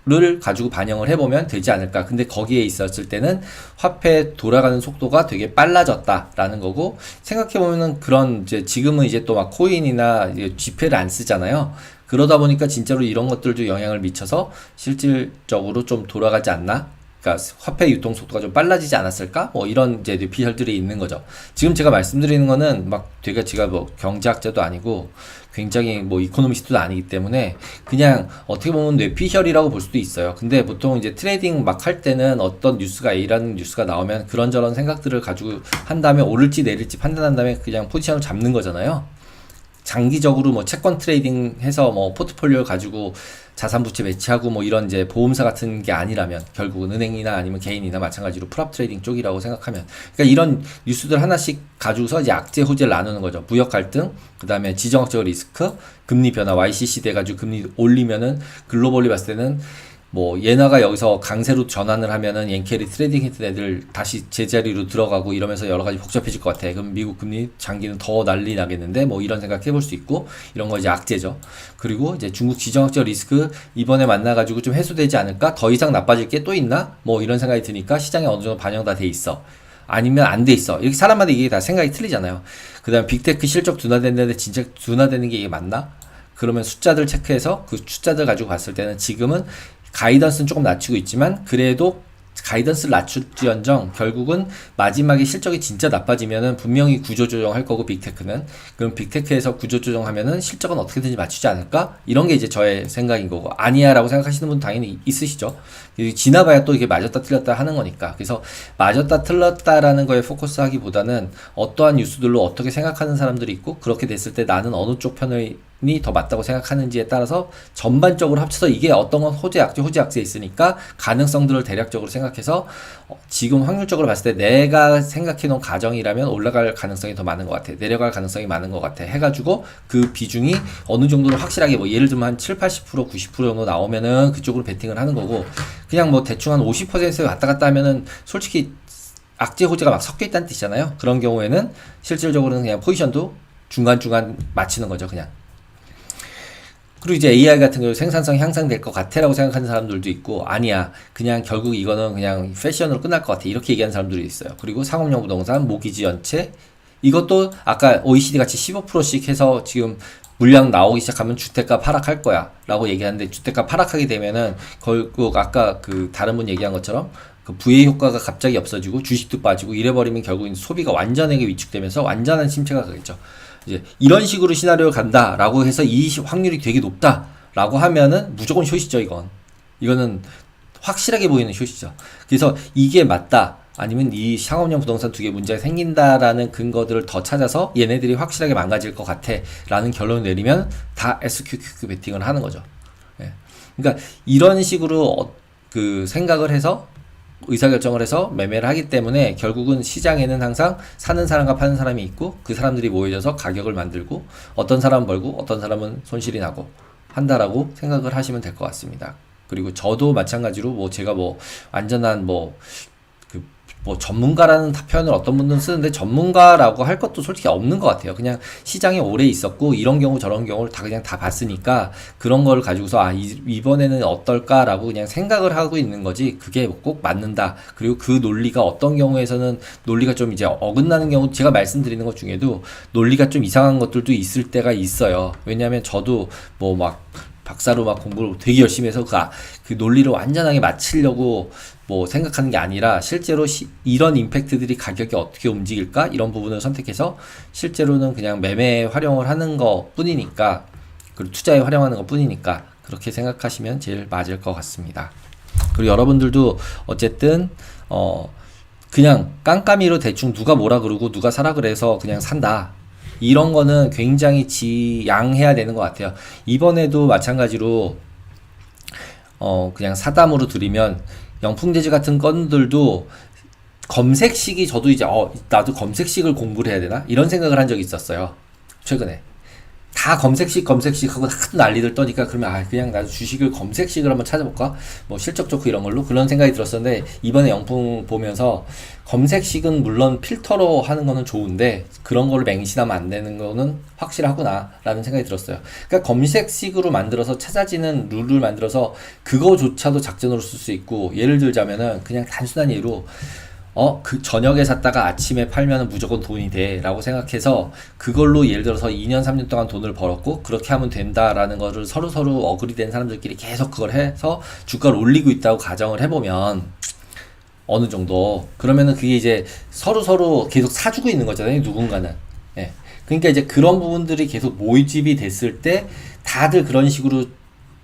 를 가지고 반영을 해보면 되지 않을까. 근데 거기에 있었을 때는 화폐 돌아가는 속도가 되게 빨라졌다라는 거고, 생각해보면은 그런 이제 지금은 이제 또 막 코인이나 지폐를 안 쓰잖아요. 그러다 보니까 진짜로 이런 것들도 영향을 미쳐서 실질적으로 좀 돌아가지 않나? 그러니까 화폐 유통 속도가 좀 빨라지지 않았을까? 뭐 이런 이제 뇌피셜들이 있는 거죠. 지금 제가 말씀드리는 거는 막 되게 제가 뭐 경제학자도 아니고 굉장히 뭐 이코노미스트도 아니기 때문에 그냥 어떻게 보면 뇌피셜이라고 볼 수도 있어요. 근데 보통 이제 트레이딩 막 할 때는 어떤 뉴스가 A라는 뉴스가 나오면 그런저런 생각들을 가지고 한 다음에 오를지 내릴지 판단한 다음에 그냥 포지션을 잡는 거잖아요. 장기적으로 뭐 채권 트레이딩 해서 뭐 포트폴리오 가지고 자산 부채 매치하고 뭐 이런 이제 보험사 같은 게 아니라면, 결국은 은행이나 아니면 개인이나 마찬가지로 프랍 트레이딩 쪽이라고 생각하면, 그러니까 이런 뉴스들 하나씩 가지고서 이제 악재 호재를 나누는 거죠. 무역 갈등, 그 다음에 지정학적 리스크, 금리 변화, YCC 돼가지고 금리 올리면은 글로벌리 봤을 때는 뭐 예나가 여기서 강세로 전환을 하면은 옌케리 트레이딩 했던 애들 다시 제자리로 들어가고 이러면서 여러 가지 복잡해질 것 같아. 그럼 미국 금리 장기는 더 난리 나겠는데 뭐 이런 생각 해볼 수 있고, 이런 거 이제 악재죠. 그리고 이제 중국 지정학적 리스크 이번에 만나가지고 좀 해소되지 않을까? 더 이상 나빠질 게 또 있나? 뭐 이런 생각이 드니까 시장에 어느 정도 반영 다 돼 있어. 아니면 안 돼 있어. 이렇게 사람마다 이게 다 생각이 틀리잖아요. 그 다음에 빅테크 실적 둔화됐는데 진짜 둔화되는 게 이게 맞나? 그러면 숫자들 체크해서 그 숫자들 가지고 봤을 때는 지금은 가이던스는 조금 낮추고 있지만 그래도 가이던스를 낮출지언정 결국은 마지막에 실적이 진짜 나빠지면은 분명히 구조조정할 거고, 빅테크는 그럼 빅테크에서 구조조정하면은 실적은 어떻게든지 맞추지 않을까? 이런 게 이제 저의 생각인 거고, 아니야 라고 생각하시는 분 당연히 있으시죠. 지나봐야 또 이게 맞았다 틀렸다 하는 거니까. 그래서 맞았다 틀렸다라는 거에 포커스 하기보다는 어떠한 뉴스들로 어떻게 생각하는 사람들이 있고, 그렇게 됐을 때 나는 어느 쪽 편을 더 맞다고 생각하는지에 따라서 전반적으로 합쳐서 이게 어떤 건 호재, 약재, 호재, 약재 있으니까 가능성들을 대략적으로 생각해서 지금 확률적으로 봤을 때 내가 생각해 놓은 가정이라면 올라갈 가능성이 더 많은 것 같아. 내려갈 가능성이 많은 것 같아. 해가지고 그 비중이 어느 정도로 확실하게 뭐 예를 들면 한 7, 80%, 90% 정도 나오면은 그쪽으로 베팅을 하는 거고 그냥 뭐 대충 한 50%에 왔다 갔다 하면은 솔직히 악재, 호재가 막 섞여 있다는 뜻이잖아요. 그런 경우에는 실질적으로는 그냥 포지션도 중간중간 맞추는 거죠, 그냥. 그리고 이제 AI 같은 경우 생산성이 향상될 것 같아라고 생각하는 사람들도 있고 아니야 그냥 결국 이거는 그냥 패션으로 끝날 것 같아 이렇게 얘기하는 사람들이 있어요. 그리고 상업용 부동산, 모기지 연체 이것도 아까 OECD 같이 15%씩 해서 지금 물량 나오기 시작하면 주택값 하락할 거야 라고 얘기하는데 주택값 하락하게 되면은 결국 아까 그 다른 분 얘기한 것처럼 그 부의 효과가 갑자기 없어지고 주식도 빠지고 이래버리면 결국 소비가 완전하게 위축되면서 완전한 침체가 가겠죠. 이제 이런 식으로 시나리오를 간다라고 해서 이 확률이 되게 높다라고 하면은 무조건 숏이죠, 이건. 이거는 확실하게 보이는 숏이죠. 그래서 이게 맞다. 아니면 이 상업용 부동산 두 개 문제가 생긴다라는 근거들을 더 찾아서 얘네들이 확실하게 망가질 것 같아 라는 결론을 내리면 다 SQQQ 베팅을 하는 거죠. 예. 그러니까 이런 식으로 그 생각을 해서 의사결정을 해서 매매를 하기 때문에 결국은 시장에는 항상 사는 사람과 파는 사람이 있고 그 사람들이 모여져서 가격을 만들고 어떤 사람은 벌고 어떤 사람은 손실이 나고 한다라고 생각을 하시면 될 것 같습니다. 그리고 저도 마찬가지로 뭐 제가 뭐 완전한 뭐 전문가라는 표현을 어떤 분들은 쓰는데 전문가라고 할 것도 솔직히 없는 것 같아요. 그냥 시장에 오래 있었고 이런 경우 저런 경우를 다 그냥 다 봤으니까 그런 걸 가지고서 이번에는 어떨까라고 그냥 생각을 하고 있는 거지 그게 꼭 맞는다. 그리고 그 논리가 어떤 경우에서는 논리가 좀 이제 어긋나는 경우 제가 말씀드리는 것 중에도 논리가 좀 이상한 것들도 있을 때가 있어요. 왜냐하면 저도 뭐 막 박사로 막 공부를 되게 열심히 해서 그 논리를 완전하게 맞추려고 뭐 생각하는 게 아니라 실제로 이런 임팩트들이 가격이 어떻게 움직일까 이런 부분을 선택해서 실제로는 그냥 매매에 활용을 하는 것 뿐이니까 그리고 투자에 활용하는 것 뿐이니까 그렇게 생각하시면 제일 맞을 것 같습니다. 그리고 여러분들도 어쨌든 그냥 깜깜이로 대충 누가 뭐라 그러고 누가 사라 그래서 그냥 산다 이런 거는 굉장히 지양해야 되는 것 같아요. 이번에도 마찬가지로 그냥 사담으로 드리면 영풍재즈 같은 건들도 검색식이 저도 이제 나도 검색식을 공부를 해야 되나 이런 생각을 한 적이 있었어요. 최근에 다 검색식 하고 하도 난리들 떠니까 그러면 그냥 나도 주식을 검색식을 한번 찾아볼까 뭐 실적 좋고 이런 걸로 그런 생각이 들었었는데 이번에 영풍 보면서 검색식은 물론 필터로 하는 거는 좋은데 그런 거를 맹신하면 안 되는 거는 확실하구나 라는 생각이 들었어요. 그러니까 검색식으로 만들어서 찾아지는 룰을 만들어서 그거조차도 작전으로 쓸 수 있고 예를 들자면은 그냥 단순한 예로 그 저녁에 샀다가 아침에 팔면은 무조건 돈이 돼 라고 생각해서 그걸로 예를 들어서 2년 3년 동안 돈을 벌었고 그렇게 하면 된다라는 거를 서로 어그리된 사람들끼리 계속 그걸 해서 주가를 올리고 있다고 가정을 해보면 어느 정도 그러면은 그게 이제 서로 계속 사주고 있는 거잖아요, 누군가는. 예. 그러니까 이제 그런 부분들이 계속 모집이 됐을 때 다들 그런 식으로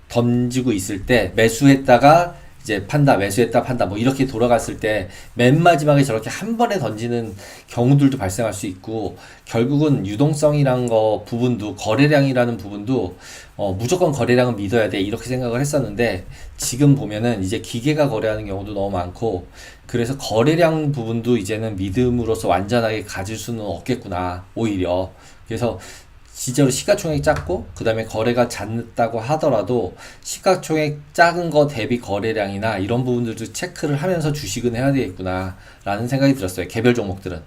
던지고 있을 때 매수했다가 이제 판다, 매수했다, 판다, 뭐 이렇게 돌아갔을 때 맨 마지막에 저렇게 한 번에 던지는 경우들도 발생할 수 있고 결국은 유동성이란 거 부분도 거래량이라는 부분도 무조건 거래량은 믿어야 돼 이렇게 생각을 했었는데 지금 보면은 이제 기계가 거래하는 경우도 너무 많고 그래서 거래량 부분도 이제는 믿음으로써 완전하게 가질 수는 없겠구나 오히려. 그래서 진짜로 시가총액이 작고 그 다음에 거래가 잦다고 하더라도 시가총액 작은 거 대비 거래량이나 이런 부분들도 체크를 하면서 주식은 해야 되겠구나 라는 생각이 들었어요, 개별 종목들은.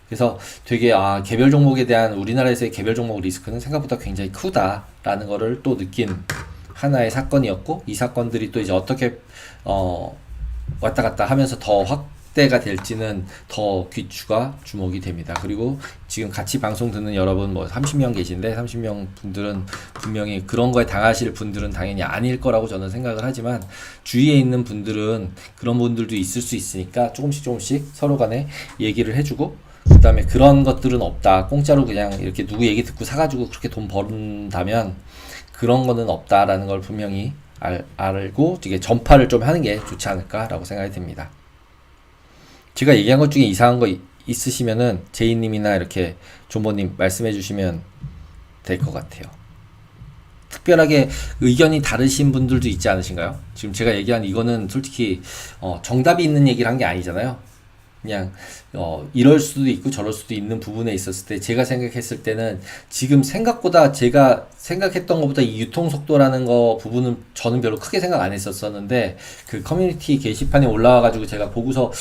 그래서 되게 개별 종목에 대한 우리나라에서의 개별 종목 리스크는 생각보다 굉장히 크다라는 거를 또 느낀 하나의 사건이었고 이 사건들이 또 이제 어떻게 왔다 갔다 하면서 더 확대가 될지는 더 귀추가 주목이 됩니다. 그리고 지금 같이 방송 듣는 여러분 뭐 30명 계신데 30명 분들은 분명히 그런 거에 당하실 분들은 당연히 아닐 거라고 저는 생각을 하지만 주위에 있는 분들은 그런 분들도 있을 수 있으니까 조금씩 서로 간에 얘기를 해주고 그 다음에 그런 것들은 없다, 공짜로 그냥 이렇게 누구 얘기 듣고 사가지고 그렇게 돈 버는다면 그런 거는 없다라는 걸 분명히 알고 이게 전파를 좀 하는 게 좋지 않을까라고 생각이 듭니다. 제가 얘기한 것 중에 이상한 거 있으시면은 제이님이나 이렇게 존버님 말씀해 주시면 될 것 같아요. 특별하게 의견이 다르신 분들도 있지 않으신가요? 지금 제가 얘기한 이거는 솔직히 정답이 있는 얘기를 한 게 아니잖아요. 그냥 이럴 수도 있고 저럴 수도 있는 부분에 있었을 때 제가 생각했을 때는 지금 생각보다 제가 생각했던 것보다 이 유통 속도라는 거 부분은 저는 별로 크게 생각 안 했었었는데 그 커뮤니티 게시판에 올라와 가지고 제가 보고서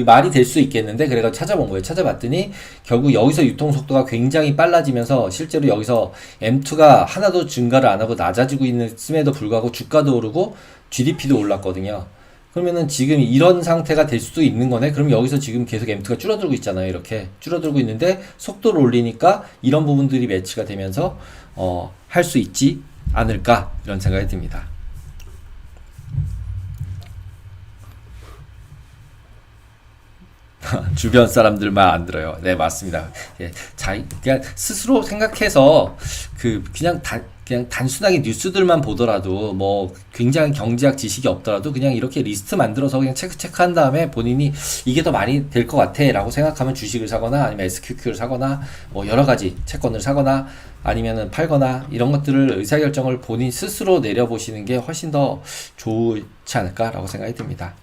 말이 될 수 있겠는데 그래가지고 찾아본 거예요. 찾아봤더니 결국 여기서 유통 속도가 굉장히 빨라지면서 실제로 여기서 M2가 하나도 증가를 안 하고 낮아지고 있음에도 불구하고 주가도 오르고 GDP도 올랐거든요. 그러면은 지금 이런 상태가 될 수도 있는 거네. 그럼 여기서 지금 계속 M2가 줄어들고 있잖아요. 이렇게 줄어들고 있는데 속도를 올리니까 이런 부분들이 매치가 되면서 할 수 있지 않을까 이런 생각이 듭니다. 주변 사람들 말 안 들어요. 네, 맞습니다. 예, 그냥 스스로 생각해서 그냥 단순하게 뉴스들만 보더라도 뭐 굉장히 경제학 지식이 없더라도 그냥 이렇게 리스트 만들어서 그냥 체크한 다음에 본인이 이게 더 많이 될 것 같아 라고 생각하면 주식을 사거나 아니면 SQQ를 사거나 뭐 여러 가지 채권을 사거나 아니면은 팔거나 이런 것들을 의사결정을 본인 스스로 내려보시는 게 훨씬 더 좋지 않을까라고 생각이 듭니다.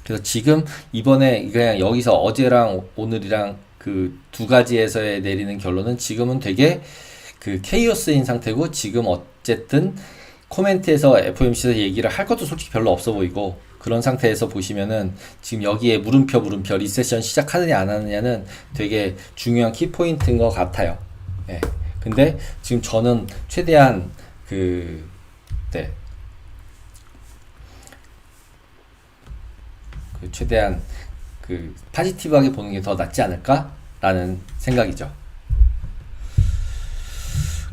그래서 지금 이번에 그냥 여기서 어제랑 오늘이랑 그 두 가지에서의 내리는 결론은 지금은 되게 그 케이오스인 상태고 지금 어쨌든 코멘트에서 FOMC에서 얘기를 할 것도 솔직히 별로 없어 보이고 그런 상태에서 보시면은 지금 여기에 물음표 리세션 시작하느냐 안 하느냐는 되게 중요한 키포인트인 것 같아요. 예. 근데 지금 저는 최대한 최대한 파지티브하게 보는 게 더 낫지 않을까라는 생각이죠.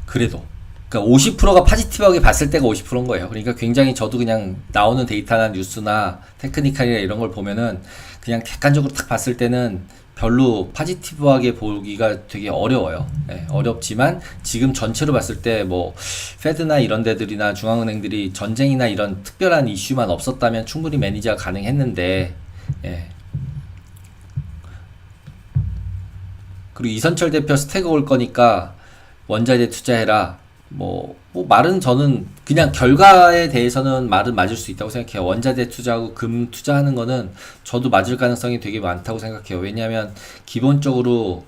그래도 그러니까 50%가 파지티브하게 봤을 때가 50%인 거예요. 그러니까 굉장히 저도 그냥 나오는 데이터나 뉴스나 테크니컬이나 이런 걸 보면은 그냥 객관적으로 딱 봤을 때는 별로 파지티브하게 보기가 되게 어려워요. 네, 어렵지만 지금 전체로 봤을 때 뭐 페드나 이런 데들이나 중앙은행들이 전쟁이나 이런 특별한 이슈만 없었다면 충분히 매니저가 가능했는데 예. 그리고 이선철 대표 스태그 올 거니까 원자재 투자해라. 뭐 말은 저는 그냥 결과에 대해서는 말은 맞을 수 있다고 생각해요. 원자재 투자하고 금 투자하는 거는 저도 맞을 가능성이 되게 많다고 생각해요. 왜냐하면 기본적으로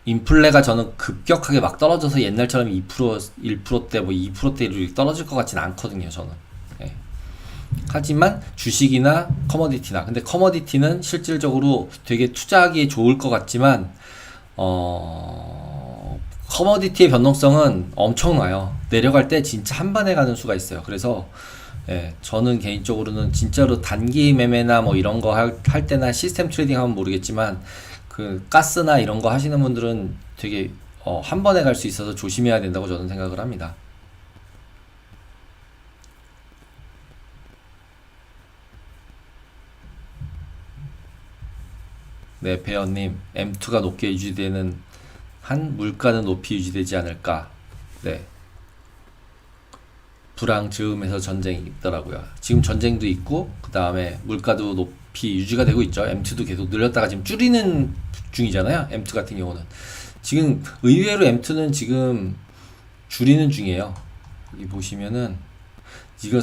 인플레가 저는 급격하게 막 떨어져서 옛날처럼 2%, 1%대 뭐 2%대로 떨어질 것 같지는 않거든요. 저는. 예. 하지만 주식이나 커머디티나 근데 커머디티는 실질적으로 되게 투자하기에 좋을 것 같지만 커머디티의 변동성은 엄청나요. 내려갈 때 진짜 한 반에 가는 수가 있어요. 그래서 예, 저는 개인적으로는 진짜로 단기 매매나 뭐 이런 거 할 때나 시스템 트레이딩 하면 모르겠지만 그 가스나 이런 거 하시는 분들은 되게 한 번에 갈 수 있어서 조심해야 된다고 저는 생각을 합니다. 네, 배현님, M2가 높게 유지되는 한 물가는 높이 유지되지 않을까. 네. 불황 즈음에서 전쟁이 있더라고요. 지금 전쟁도 있고 그 다음에 물가도 높이 유지가 되고 있죠. M2도 계속 늘렸다가 지금 줄이는 중이잖아요. M2 같은 경우는 지금 의외로 M2는 지금 줄이는 중이에요. 여기 보시면은 이거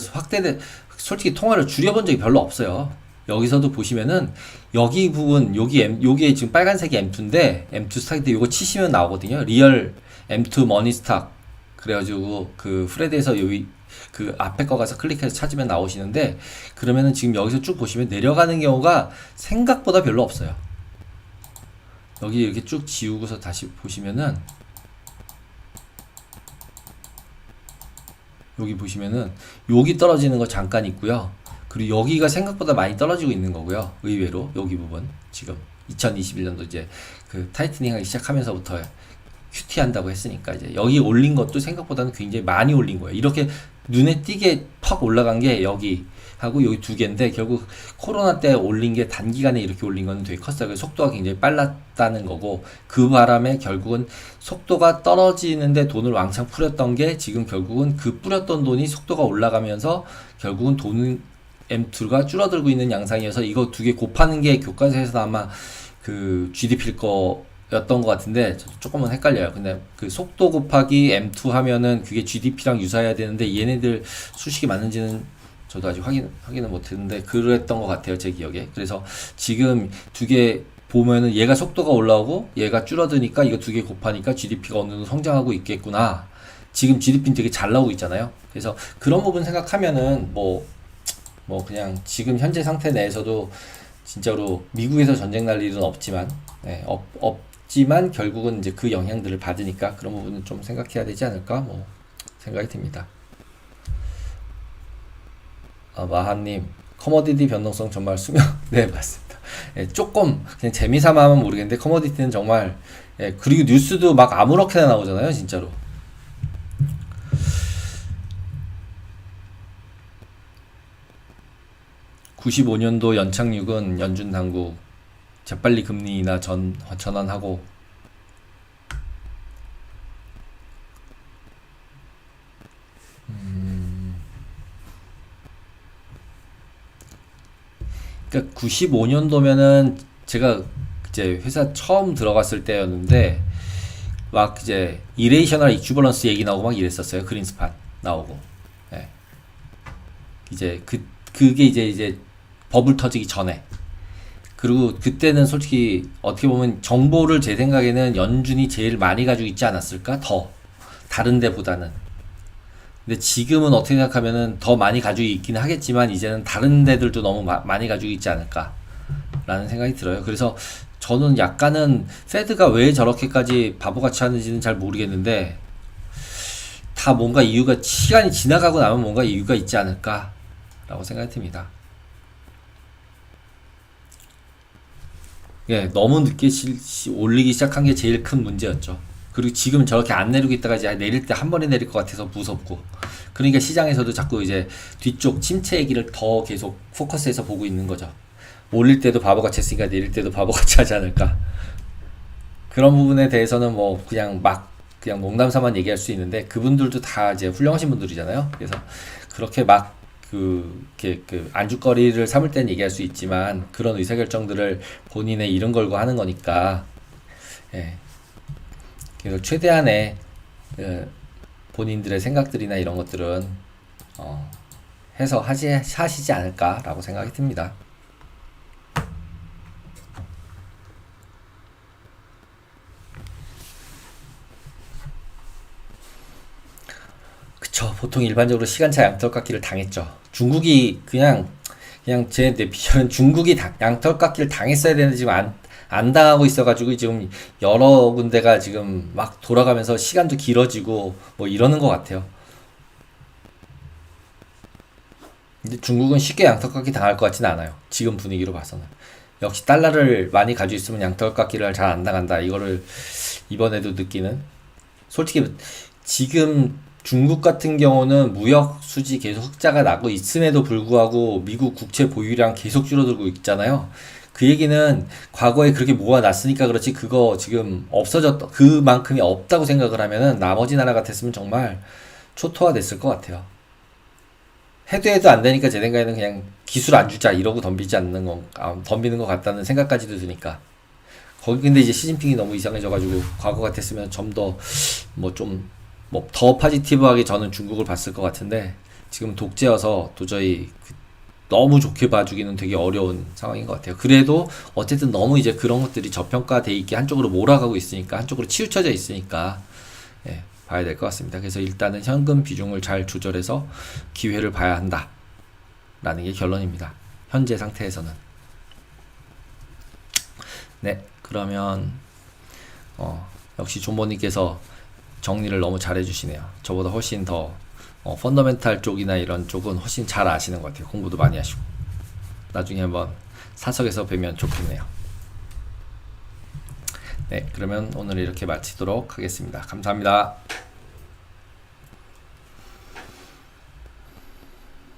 솔직히 통화를 줄여본 적이 별로 없어요. 여기서도 보시면은 여기 부분 요게 지금 빨간색이 M2인데 M2 스탁인데 요거 치시면 나오거든요. 리얼 M2 머니 스탁 그래가지고 그 프레드에서 여기 그 앞에 거 가서 클릭해서 찾으면 나오시는데 그러면은 지금 여기서 쭉 보시면 내려가는 경우가 생각보다 별로 없어요. 여기 이렇게 쭉 지우고서 다시 보시면은 여기 보시면은 여기 떨어지는 거 잠깐 있고요. 그리고 여기가 생각보다 많이 떨어지고 있는 거고요. 의외로 여기 부분 지금 2021년도 이제 그 타이트닝 하기 시작하면서부터 큐티 한다고 했으니까 이제 여기 올린 것도 생각보다는 굉장히 많이 올린 거예요. 이렇게 눈에 띄게 팍 올라간 게 여기 하고 여기 두 개인데 결국 코로나 때 올린 게 단기간에 이렇게 올린 거는 되게 컸어요. 그래서 속도가 굉장히 빨랐다는 거고 그 바람에 결국은 속도가 떨어지는데 돈을 왕창 뿌렸던 게 지금 결국은 그 뿌렸던 돈이 속도가 올라가면서 결국은 돈은 M2가 줄어들고 있는 양상이어서 이거 두 개 곱하는 게 교과서에서 아마 그 GDP일 였던 것 같은데 조금은 헷갈려요. 근데 그 속도 곱하기 M2 하면은 그게 GDP랑 유사해야 되는데 얘네들 수식이 맞는지는 저도 아직 확인은 못했는데 그랬던 것 같아요, 제 기억에. 그래서 지금 두 개 보면은 얘가 속도가 올라오고 얘가 줄어드니까 이거 두 개 곱하니까 GDP가 어느 정도 성장하고 있겠구나. 지금 GDP는 되게 잘 나오고 있잖아요. 그래서 그런 부분 생각하면은 뭐 그냥 지금 현재 상태 내에서도 진짜로 미국에서 전쟁 날 일은 없지만, 없지만 결국은 이제 그 영향들을 받으니까 그런 부분은 좀 생각해야 되지 않을까 뭐 생각이 듭니다. 마하님, 커머디티 변동성 정말 수명. 네, 맞습니다. 조금 그냥 재미삼아 하면 모르겠는데 커머디티는 정말, 그리고 뉴스도 막 아무렇게나 나오잖아요, 진짜로. 95년도 연착륙은 연준 당국 재빨리 금리 인하 전환하고, 그러니까 95년도면은 제가 이제 회사 처음 들어갔을 때였는데 막 이제 이레이셔널 이퀴벌런스 얘기 나오고 막 이랬었어요. 그린스판 나오고. 예. 이제 그게 이제 버블 터지기 전에. 그리고 그때는 솔직히 어떻게 보면 정보를 제 생각에는 연준이 제일 많이 가지고 있지 않았을까? 더 다른 데보다는. 근데 지금은 어떻게 생각하면은 더 많이 가지고 있긴 하겠지만 이제는 다른 데들도 너무 많이 가지고 있지 않을까 라는 생각이 들어요. 그래서 저는 약간은 페드가 왜 저렇게까지 바보같이 하는지는 잘 모르겠는데 다 뭔가 이유가, 시간이 지나가고 나면 뭔가 이유가 있지 않을까 라고 생각이 듭니다. 예, 너무 늦게 올리기 시작한 게 제일 큰 문제였죠. 그리고 지금 저렇게 안 내리고 있다가 이제 내릴 때 한 번에 내릴 것 같아서 무섭고, 그러니까 시장에서도 자꾸 이제 뒤쪽 침체 얘기를 더 계속 포커스해서 보고 있는 거죠. 올릴 때도 바보같이 했으니까 내릴 때도 바보같이 하지 않을까. 그런 부분에 대해서는 뭐 그냥 농담삼아 얘기할 수 있는데 그분들도 다 이제 훌륭하신 분들이잖아요. 그래서 그렇게 막 안주거리를 삼을 땐 얘기할 수 있지만 그런 의사결정들을 본인의 이름 걸고 하는 거니까, 예. 그래서 최대한의 본인들의 생각들이나 이런 것들은 해서 하시지 않을까라고 생각이 듭니다. 그쵸. 보통 일반적으로 시간차 양털깎기를 당했죠. 중국이 그냥 제 내피셜은 중국이 양털깎기를 당했어야 되는데 지금 안 당하고 있어가지고 지금 여러 군데가 지금 막 돌아가면서 시간도 길어지고 뭐 이러는 것 같아요. 근데 중국은 쉽게 양털깎기 당할 것 같지는 않아요. 지금 분위기로 봐서는. 역시 달러를 많이 가지고 있으면 양털깎기를 잘 안 당한다. 이거를 이번에도 느끼는. 솔직히 지금 중국 같은 경우는 무역 수지 계속 흑자가 나고 있음에도 불구하고 미국 국채 보유량 계속 줄어들고 있잖아요. 그 얘기는 과거에 그렇게 모아놨으니까 그렇지, 그거 지금 그만큼이 없다고 생각을 하면은 나머지 나라 같았으면 정말 초토화 됐을 것 같아요. 해도 안 되니까 제 생각에는 그냥 기술 안 주자 이러고 덤비는 것 같다는 생각까지도 드니까. 거기 근데 이제 시진핑이 너무 이상해져가지고 과거 같았으면 좀 더 파지티브하게 저는 중국을 봤을 것 같은데 지금 독재여서 도저히 너무 좋게 봐주기는 되게 어려운 상황인 것 같아요. 그래도 어쨌든 너무 이제 그런 것들이 저평가돼 있게 한쪽으로 몰아가고 있으니까, 한쪽으로 치우쳐져 있으니까, 예, 봐야 될 것 같습니다. 그래서 일단은 현금 비중을 잘 조절해서 기회를 봐야 한다 라는 게 결론입니다. 현재 상태에서는. 네, 그러면 역시 존버님께서 정리를 너무 잘 해주시네요. 저보다 훨씬 더 펀더멘탈 쪽이나 이런 쪽은 훨씬 잘 아시는 것 같아요. 공부도 많이 하시고. 나중에 한번 사석에서 뵈면 좋겠네요. 네, 그러면 오늘 이렇게 마치도록 하겠습니다. 감사합니다.